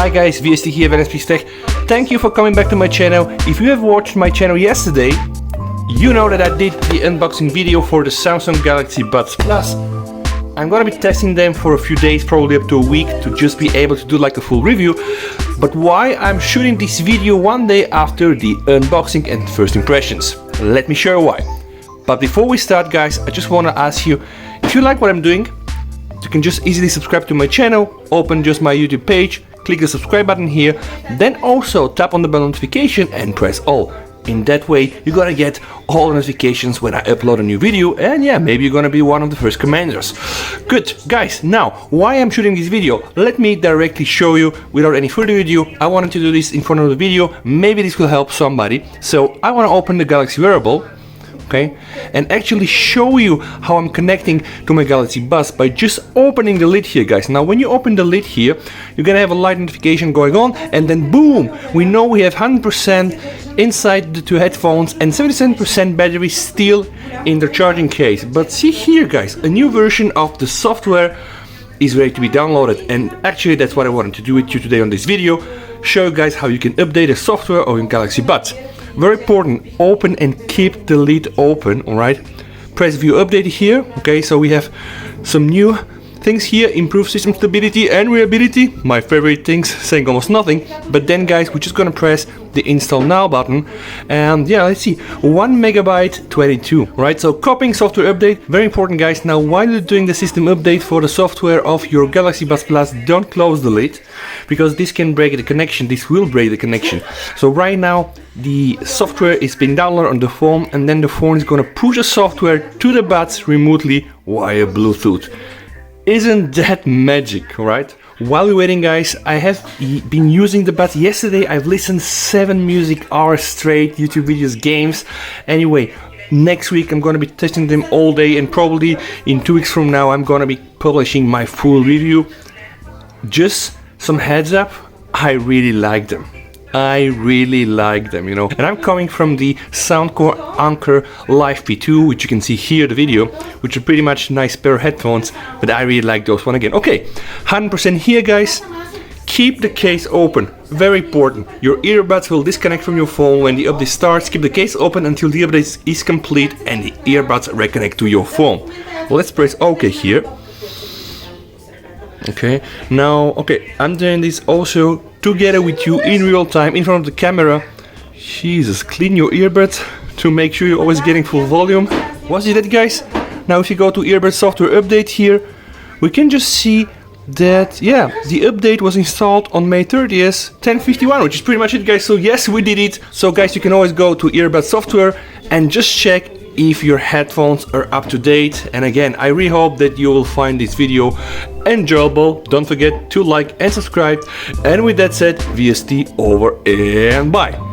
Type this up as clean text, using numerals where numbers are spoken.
Hi guys, VST here, Velian Tech. Thank you for coming back to my channel. If you have watched my channel yesterday, you know that I did the unboxing video for the Samsung Galaxy Buds Plus. I'm gonna be testing them for a few days, probably up to a week, to just be able to do like a full review. But why I'm shooting this video one day after the unboxing and first impressions? Let me share why. But before we start guys, I just wanna ask you, if you like what I'm doing, you can just easily subscribe to my channel, open just my YouTube page, click the subscribe button here, then also tap on the bell notification and press all. In that way, you're gonna get all the notifications when I upload a new video, and yeah, maybe you're gonna be one of the first commanders. Good, guys, now, why I'm shooting this video? Let me directly show you without any further ado. I wanted to do this in front of the video, maybe this will help somebody. So, I wanna open the Galaxy wearable, okay, and actually show you how I'm connecting to my Galaxy Buds by just opening the lid here, guys. Now when you open the lid here, you're gonna have a light notification going on, and then boom, we know we have 100% inside the two headphones and 77% battery still in the charging case. But see here guys, a new version of the software is ready to be downloaded, and actually that's what I wanted to do with you today on this video, show you guys how you can update the software of your Galaxy Buds. Very important, open and keep the lid open, alright? Press view update here, okay, so we have some new things here, improve system stability and reliability, my favorite things, saying almost nothing. But then guys, we're just gonna press the install now button, and yeah, let's see, 1 megabyte 22, right? So copying software update, very important guys. Now while you're doing the system update for the software of your Galaxy Buds Plus, don't close the lid, because this can break the connection, this will break the connection. So right now the software is being downloaded on the phone, and then the phone is gonna push the software to the buds remotely via Bluetooth. Isn't that magic, right? While we're waiting guys, I have been using the buds. Yesterday I've listened 7 music hours straight, YouTube videos, games. Anyway, next week I'm gonna be testing them all day, and probably in 2 weeks from now I'm gonna be publishing my full review. Just some heads up, I really like them. I really like them, you know. And I'm coming from the Soundcore Anker Live P2, which you can see here the video, which are pretty much nice pair of headphones, but I really like those one again. Okay, 100% here guys. Keep the case open, very important. Your earbuds will disconnect from your phone when the update starts. Keep the case open until the update is complete and the earbuds reconnect to your phone. Let's press OK here. Okay, now, okay, I'm doing this also together with you in real time in front of the camera. Jesus, clean your earbuds to make sure you're always getting full volume. Was it that guys? Now if you go to earbud software update here, we can just see that, yeah, the update was installed on May 30th, 10:51, which is pretty much it guys. So yes, we did it. So guys, you can always go to earbud software and just check if your headphones are up to date. And again, I really hope that you will find this video enjoyable. Don't forget to like and subscribe. And with that said, VST over and bye.